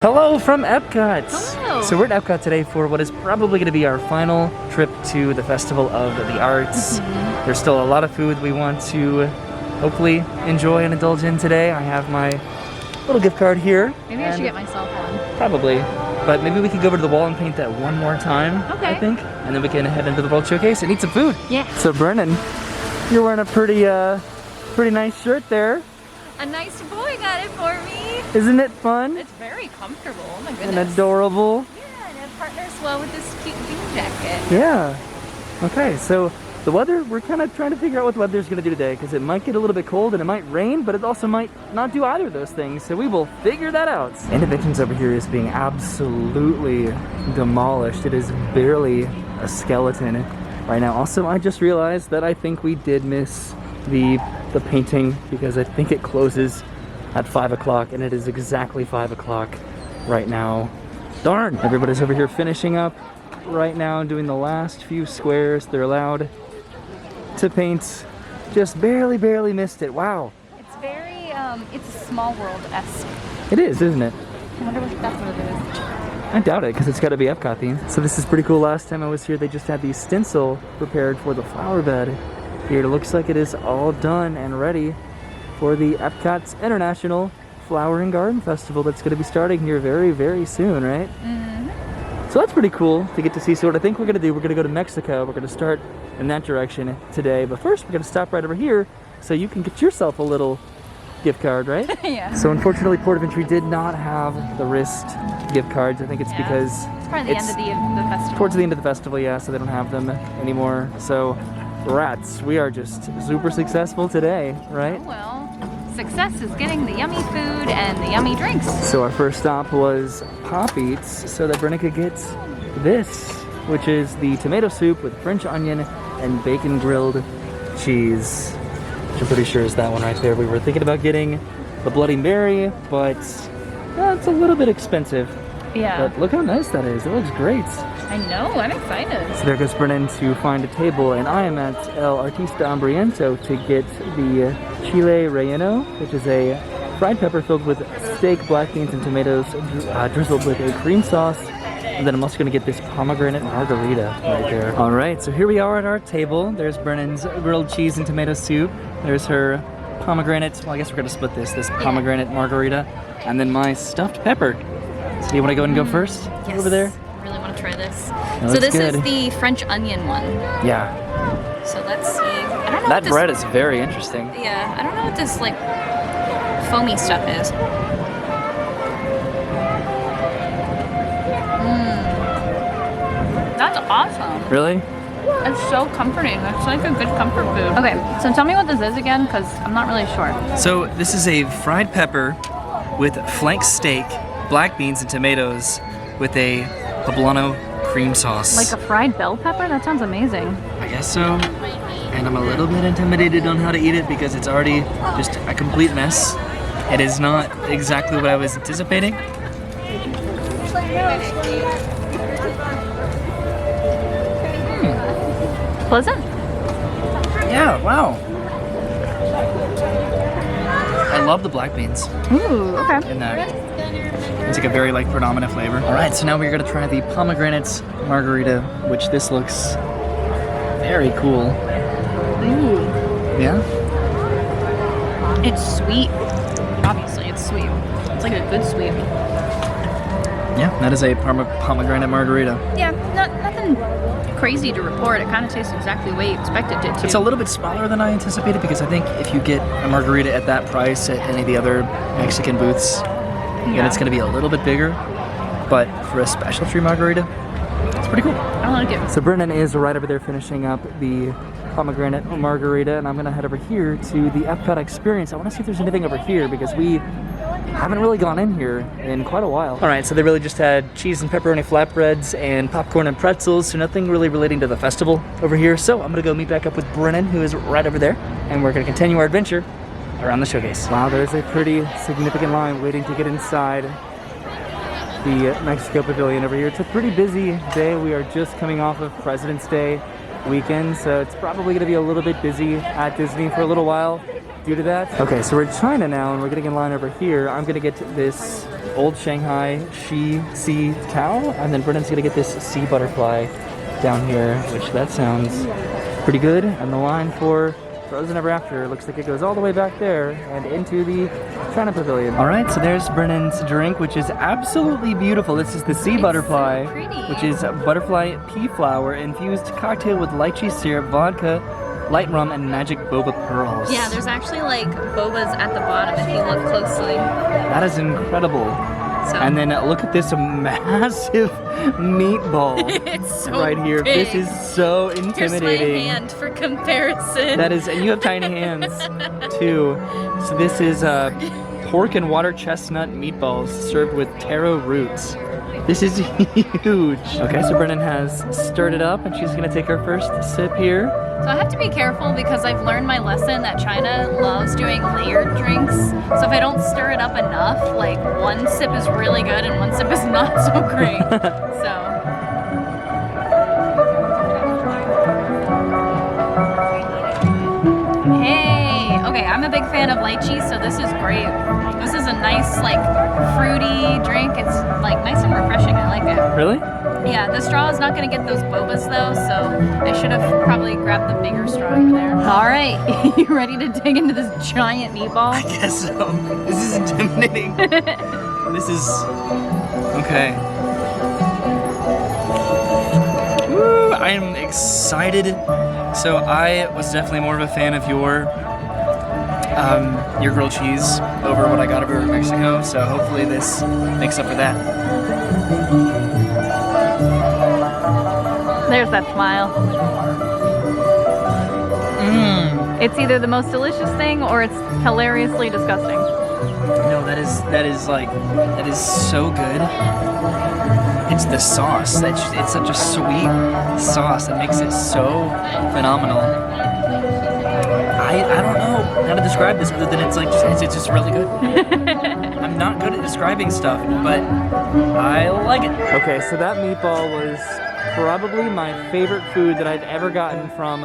Hello from Epcot! Hello! So we're at Epcot today for what is probably going to be our final trip to the Festival of the Arts. There's still a lot of food we want to hopefully enjoy and indulge in today. I have my little gift card here. Maybe I should get myself one. Probably. But maybe we could go over to the wall and paint that one more time, okay. I think. And then we can head into the World Showcase and eat some food. Yeah. So Brennan, you're wearing a pretty nice shirt there. A nice boy got it for me. Isn't it fun? It's very comfortable. Oh my goodness. And adorable. Yeah, and it partners well with this cute jean jacket. Yeah. Okay, so the weather, we're kind of trying to figure out what the weather's going to do today because it might get a little bit cold and it might rain, but it also might not do either of those things. So we will figure that out. Innovations over here is being absolutely demolished. It is barely a skeleton right now. Also, I just realized that I think we did miss the painting because I think it closes at 5 o'clock and it is exactly 5 o'clock right now. Darn! Everybody's over here finishing up right now and doing the last few squares they're allowed to paint. Just barely missed it. Wow. It's very, it's a Small World-esque. It is, isn't it? I wonder if that's what it is. I doubt it, because it's got to be Epcot themed. So this is pretty cool. Last time I was here, they just had the stencil prepared for the flower bed. Here it looks like it is all done and ready for the Epcot's International Flower and Garden Festival that's going to be starting here very soon, right? So that's pretty cool to get to see. So what I think we're going to do, we're going to go to Mexico. We're going to start in that direction today. But first, we're going to stop right over here so you can get yourself a little gift card, right? Yeah. So unfortunately, Port of Entry did not have the wrist gift cards. I think it's because it's probably the end of the festival. Towards the end of the festival, yeah, so they don't have them anymore. So rats, we are just super successful today, right? Oh, well, success is getting the yummy food and the yummy drinks. So our first stop was Pop Eats so that Brenna could get this, which is the tomato soup with French onion and bacon grilled cheese. Which I'm pretty sure is that one right there. We were thinking about getting the Bloody Mary, but it's a little bit expensive. Yeah. But look how nice that is. It looks great. I know, I'm excited. So there goes Brennan to find a table, and I am at El Artista Hambriento to get the chile relleno, which is a fried pepper filled with steak, black beans, and tomatoes drizzled with a cream sauce. And then I'm also going to get this pomegranate margarita right there. All right, so here we are at our table. There's Brennan's grilled cheese and tomato soup. There's her pomegranate, well, I guess we're going to split this pomegranate margarita, and then my stuffed pepper. So do you want to go and go first? Yes. Over there? I really want to try this. That So this good. is the French onion one. Yeah. So let's see. I don't know That what bread is very interesting. Yeah, I don't know what this like foamy stuff is. That's awesome. Really? It's so comforting. It's like a good comfort food. Okay, so tell me what this is again, because I'm not really sure. So this is a fried pepper with flank steak, black beans, and tomatoes with a poblano cream sauce. Like a fried bell pepper? That sounds amazing. I guess so. And I'm a little bit intimidated on how to eat it because it's already just a complete mess. It is not exactly what I was anticipating. Pleasant? Yeah, wow. I love the black beans Ooh, okay. in that. It's like a very predominant flavor. All right, so now we're gonna try the pomegranate margarita, which this looks very cool. Ooh. Yeah? It's sweet. Obviously, it's sweet. It's like a good sweet. Yeah, that is a pomegranate margarita. Yeah, nothing crazy to report. It kind of tastes exactly the way you expected it to. It's a little bit smaller than I anticipated because I think if you get a margarita at that price at any of the other Mexican booths, then it's gonna be a little bit bigger. But for a specialty margarita, it's pretty cool. I like it. So Brennan is right over there finishing up the pomegranate margarita, and I'm gonna head over here to the Epcot experience. I wanna see if there's anything over here because we haven't really gone in here in quite a while. All right, so they really just had cheese and pepperoni flatbreads and popcorn and pretzels, so nothing really relating to the festival over here. So I'm gonna go meet back up with Brennan, who is right over there, and we're gonna continue our adventure around the showcase. Wow, there's a pretty significant line waiting to get inside the Mexico Pavilion over here. It's a pretty busy day. We are just coming off of President's Day weekend, so it's probably going to be a little bit busy at Disney for a little while due to that. Okay, so we're in China now, and we're getting in line over here. I'm going to get this Old Shanghai sea tao, and then Brennan's gonna get this sea butterfly down here, which that sounds pretty good. And the line for Frozen Ever After looks like it goes all the way back there and into the China Pavilion. All right, so there's Brennan's drink, which is absolutely beautiful. This is the sea butterfly, so pretty. which is butterfly pea flower infused cocktail with lychee syrup, vodka, light rum, and magic boba pearls. Yeah, there's actually like bobas at the bottom if you look closely. That is incredible. So. And then look at this massive meatball It's so right here. big. This is so intimidating. Here's my hand for comparison. That is, and you have tiny hands too. So this is pork and water chestnut meatballs served with taro roots. This is huge. Okay, so Brennan has stirred it up and she's gonna take her first sip here. So I have to be careful because I've learned my lesson that China loves doing layered drinks. So if I don't stir it up enough, like one sip is really good and one sip is not so great. So. Hey, okay, I'm a big fan of lychee, so this is great. This is a nice, like, fruity drink. It's like nice and refreshing. I like it. Really? Yeah, the straw is not going to get those bobas though, so I should have probably grabbed the bigger straw over there. All right, you ready to dig into this giant meatball? I guess so. This is intimidating. This is okay. Woo, I am excited. So I was definitely more of a fan of your grilled cheese over what I got over in Mexico. So hopefully this makes up for that. There's that smile. It's either the most delicious thing or it's hilariously disgusting. No, that is so good. It's the sauce. It's such a sweet sauce that makes it so phenomenal. I don't know how to describe this other than it's just really good. I'm not good at describing stuff, but I like it. Okay, so that meatball was probably my favorite food that I've ever gotten from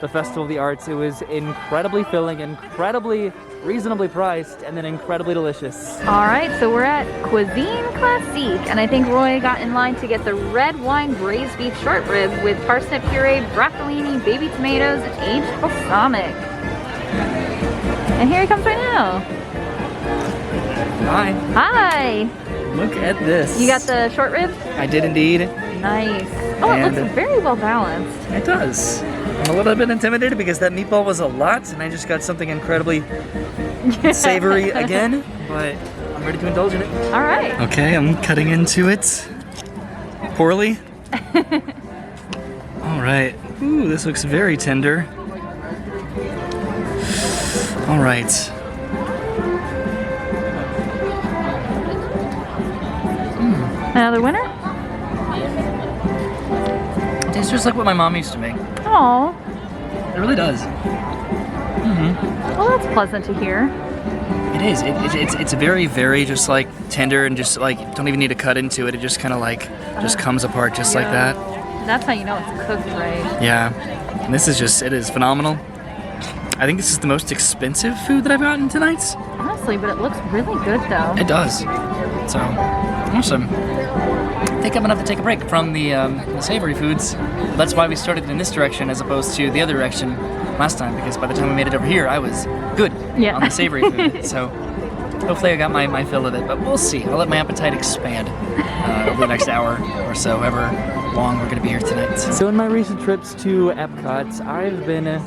the Festival of the Arts. It was incredibly filling, incredibly reasonably priced, and then incredibly delicious. All right, so we're at Cuisine Classique, and I think Roy got in line to get the red wine braised beef short rib with parsnip puree, broccolini, baby tomatoes, and aged balsamic. And here he comes right now. Hi. Hi. Look at this. You got the short rib? I did indeed. Nice. Oh, it looks very well balanced. It does. I'm a little bit intimidated because that meatball was a lot, and I just got something incredibly savory again, but I'm ready to indulge in it. All right. Okay, I'm cutting into it. Poorly. All right. Ooh, this looks very tender. All right. Another winner? Tastes just like what my mom used to make. Oh. It really does. Well, that's pleasant to hear. It is. It's very, very just like tender and just like don't even need to cut into it. It just kind of like just comes apart just like that. That's how you know it's cooked right. Yeah. And this is just, it is phenomenal. I think this is the most expensive food that I've gotten tonight. Honestly, but it looks really good though. It does. So, awesome. I think I'm gonna have to take a break from the savory foods. That's why we started in this direction as opposed to the other direction last time, because by the time we made it over here, I was good on the savory food. So hopefully I got my fill of it, but we'll see. I'll let my appetite expand over the next hour or so, however long we're gonna be here tonight. So in my recent trips to Epcot, I've been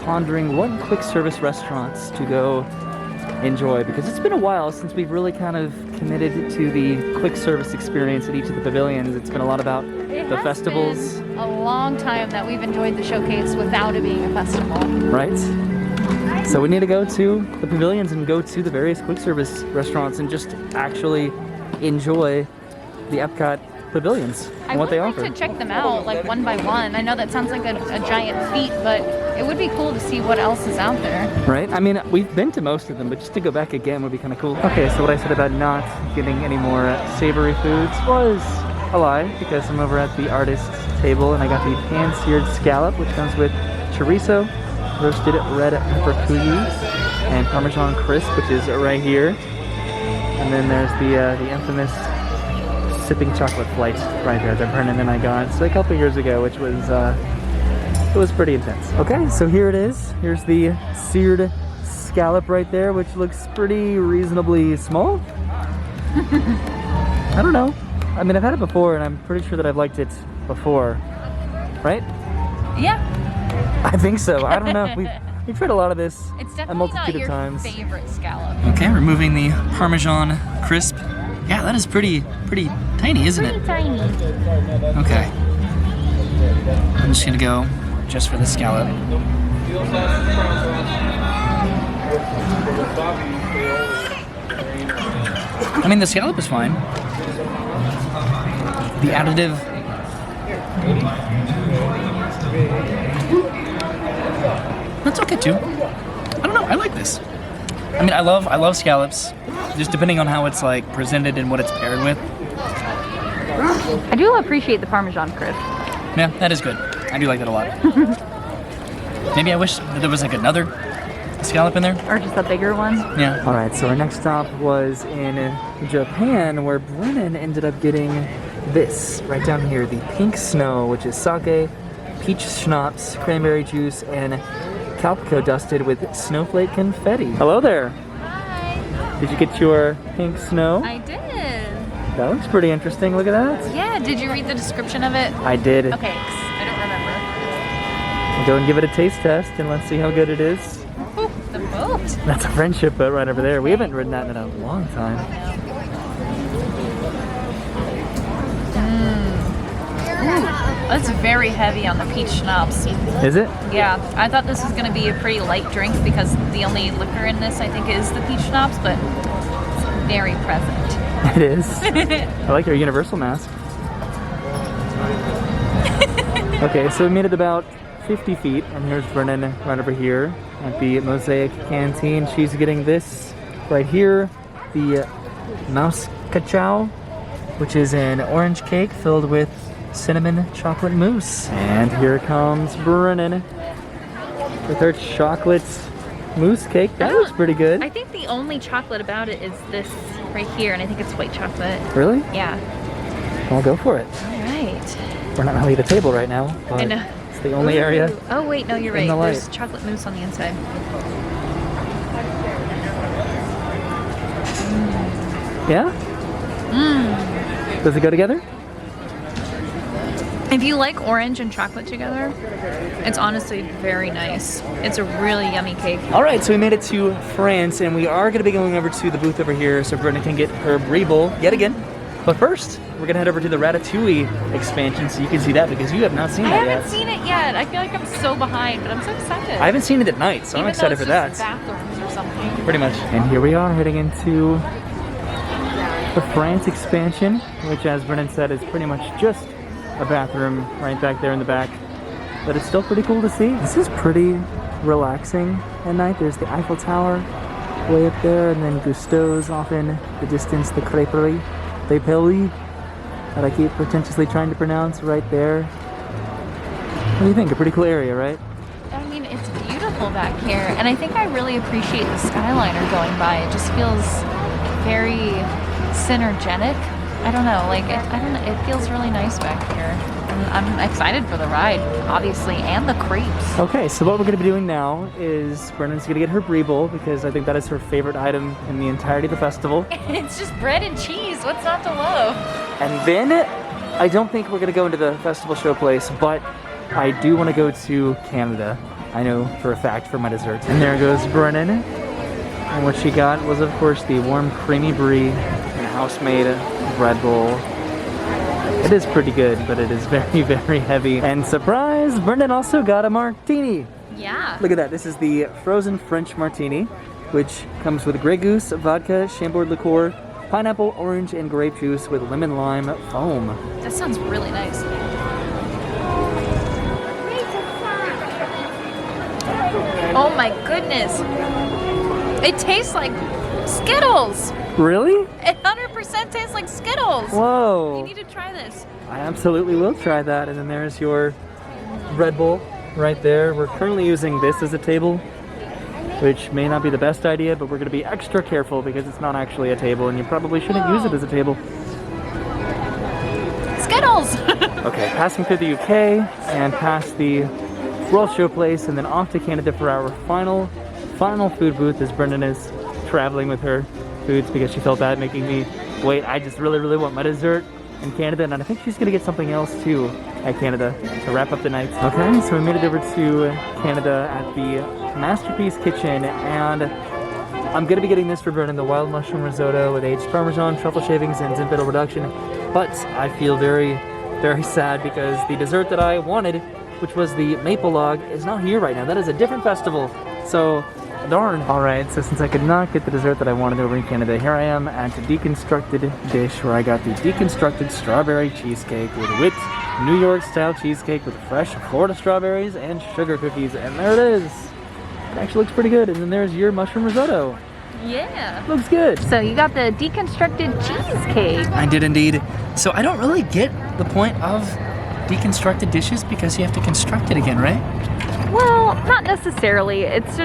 pondering what quick service restaurants to go enjoy, because it's been a while since we've really kind of committed to the quick service experience at each of the pavilions. It's been a lot about the festivals. Been a long time that we've enjoyed the showcase without it being a festival. Right? So we need to go to the pavilions and go to the various quick service restaurants and just actually enjoy the Epcot pavilions and what they offer. I would like to check them out like one by one. I know that sounds like a giant feat, but it would be cool to see what else is out there. Right? I mean, we've been to most of them, but just to go back again would be kind of cool. Okay, so what I said about not getting any more savory foods was a lie, because I'm over at the artist's table and I got the pan-seared scallop, which comes with chorizo, roasted red pepper coulis, and Parmesan crisp, which is right here. And then there's the infamous sipping chocolate flight right there that Brennan and I got a couple years ago, which was it was pretty intense. Okay, so here it is. Here's the seared scallop right there, which looks pretty reasonably small. I don't know. I mean, I've had it before, and I'm pretty sure that I've liked it before, right? Yeah. I think so. I don't know. We've tried a lot of this It's a definitely multitude not of your times. favorite scallop. Okay, removing the Parmesan crisp. Yeah, that is pretty tiny, isn't it? Pretty tiny. Okay. I'm just gonna go just for the scallop. I mean, the scallop is fine. The additive. That's okay too. I don't know. I like this. I mean, I love scallops. Just depending on how it's like presented and what it's paired with. I do appreciate the Parmesan crisp. Yeah, that is good. I do like that a lot. Maybe I wish that there was like another scallop in there. Or just a bigger one. Yeah. All right, so our next stop was in Japan, where Brennan ended up getting this right down here, the pink snow, which is sake, peach schnapps, cranberry juice, and calpico dusted with snowflake confetti. Hello there. Hi. Did you get your pink snow? I did. That looks pretty interesting. Look at that. Yeah, did you read the description of it? I did. Okay, 'cause I don't remember. We'll go and give it a taste test, and let's see how good it is. Ooh, the boat. That's a friendship boat right over there. We haven't ridden that in a long time. That's very heavy on the peach schnapps. Is it? Yeah, I thought this was going to be a pretty light drink because the only liquor in this, I think, is the peach schnapps, but it's very present. It is. I like your universal mask. Okay, so we made it about 50 feet, and here's Brennan right over here at the Mosaic Canteen. She's getting this right here, the mouse cacao, which is an orange cake filled with cinnamon chocolate mousse. And here comes Brennan with her chocolate mousse cake. That looks pretty good. I think the only chocolate about it is this right here, and I think it's white chocolate. Really? Yeah. I'll go for it. All right. We're not really at a table right now, but I know. it's the only area. Oh wait, no, you're in right. the light. There's chocolate mousse on the inside. Yeah? Mmm. Does it go together? If you like orange and chocolate together, it's honestly very nice. It's a really yummy cake. All right, so we made it to France, and we are going to be going over to the booth over here so Brennan can get her brie bowl yet again. But first, we're going to head over to the Ratatouille expansion so you can see that because you have not seen I that yet. haven't seen it yet. I feel like I'm so behind, but I'm so excited. I haven't seen it at night, so I'm Even excited though for it's that. just bathrooms or something. Pretty much. And here we are heading into the France expansion, which, as Brennan said, is pretty much just a bathroom right back there in the back. But it's still pretty cool to see. This is pretty relaxing at night. There's the Eiffel Tower way up there, and then Gusteau's off in the distance, the Crêperie, Les Pelés, that I keep pretentiously trying to pronounce right there. What do you think? A pretty cool area, right? I mean, it's beautiful back here, and I think I really appreciate the Skyliner going by. It just feels very synergetic. I don't know, like it feels really nice back here. And I'm excited for the ride, obviously, and the crepes. Okay, so what we're going to be doing now is Brennan's going to get her brie bowl because I think that is her favorite item in the entirety of the festival. It's just bread and cheese. What's not to love? And then I don't think we're going to go into the festival showplace, but I do want to go to Canada. I know for a fact for my dessert. And there goes Brennan. And what she got was, of course, the warm, creamy brie and house-made bread bowl. It is pretty good, but it is very, very heavy. And surprise, Brendan also got a martini. Yeah. Look at that. This is the frozen French martini, which comes with Grey Goose, vodka, Chambord liqueur, pineapple, orange, and grape juice with lemon lime foam. That sounds really nice. Oh my goodness. It tastes like Skittles. Really? It 100% tastes like Skittles. Whoa. You need to try this. I absolutely will try that. And then there's your bread bowl right there. We're currently using this as a table which may not be the best idea, but we're gonna be extra careful because it's not actually a table and you probably shouldn't use it as a table. Skittles! Okay, passing through the UK and past the World Show Place and then off to Canada for our final food booth as Brendan is traveling with her foods because she felt bad making me wait. I just really want my dessert in Canada, and I think she's gonna get something else too at Canada to wrap up the night. Okay, so we made it over to Canada at the Masterpiece Kitchen, and I'm gonna be getting this for Brendan, the wild mushroom risotto with aged Parmesan, truffle shavings, and Zinfandel reduction. But I feel very sad because the dessert that I wanted, which was the maple log, is not here right now. That is a different festival. So darn. Alright, so since I could not get the dessert that I wanted over in Canada, here I am at a deconstructed dish where I got the deconstructed strawberry cheesecake with whipped New York style cheesecake with fresh Florida strawberries and sugar cookies. And there it is. It actually looks pretty good. And then there's your mushroom risotto. Yeah. Looks good. So you got the deconstructed cheesecake. I did indeed. So I don't really get the point of deconstructed dishes because you have to construct it again, right? Well, not necessarily. It's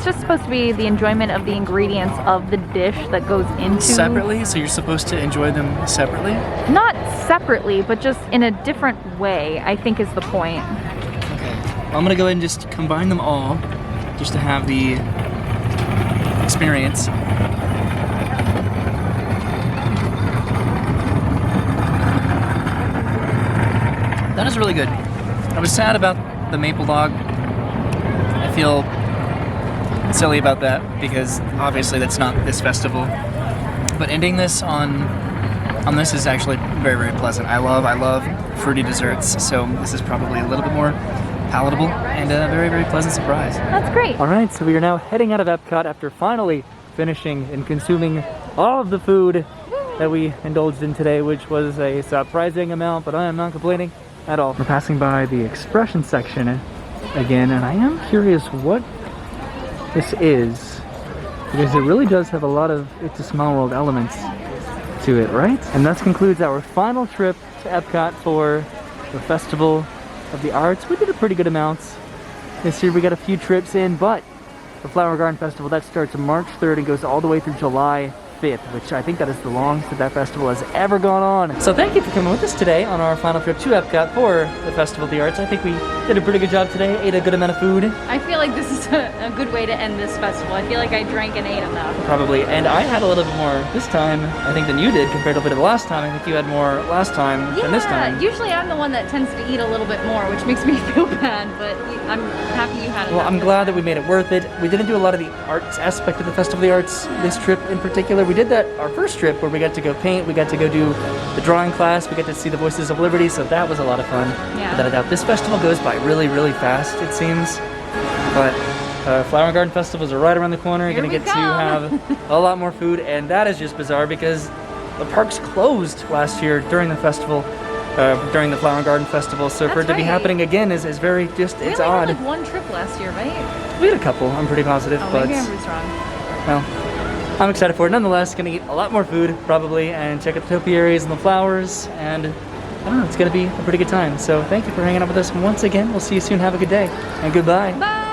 just supposed to be the enjoyment of the ingredients of the dish that goes into... Separately? So you're supposed to enjoy them separately? Not separately, but just in a different way, I think is the point. Okay. Well, I'm gonna go ahead and just combine them all just to have the experience. That is really good. I was sad about the maple log. I feel silly about that because obviously that's not this festival. But ending this on this is actually very pleasant. I love fruity desserts, so this is probably a little bit more palatable and a very pleasant surprise. That's great. All right, so we are now heading out of Epcot after finally finishing and consuming all of the food that we indulged in today, which was a surprising amount, but I am not complaining at all. We're passing by the expression section again, and I am curious what this is because it really does have a lot of It's a Small World elements to it, right? And that concludes our final trip to Epcot for the Festival of the Arts. We did a pretty good amount this year. We got a few trips in, but the Flower Garden Festival, that starts March 3rd and goes all the way through July 5th, which I think that is the longest that festival has ever gone on. So thank you for coming with us today on our final trip to Epcot for the Festival of the Arts. I think we did a pretty good job today, ate a good amount of food. I feel like this is a good way to end this festival. I feel like I drank and ate enough. Probably, and I had a little bit more this time, I think, than you did compared to the last time. I think you had more last time than this time. Usually I'm the one that tends to eat a little bit more, which makes me feel bad, but I'm happy you had enough. Well, I'm glad that we made it worth it. We didn't do a lot of the arts aspect of the Festival of the Arts this trip in particular. We did that our first trip where we got to go paint, we got to go do the drawing class, we got to see the Voices of Liberty, so that was a lot of fun. Yeah. Without a doubt. This festival goes by really fast, it seems, but Flower and Garden Festivals are right around the corner. You're going to get to have a lot more food, and that is just bizarre because the parks closed last year during the festival, during the Flower and Garden Festival, so for it to be happening again is very just, it's odd. We only had like one trip last year, right? We had a couple, I'm pretty positive, but... maybe I was wrong. Well, I'm excited for it. Nonetheless, gonna eat a lot more food, probably, and check out the topiaries and the flowers, and I don't know, it's gonna be a pretty good time. So thank you for hanging out with us once again. We'll see you soon. Have a good day, and goodbye. Bye!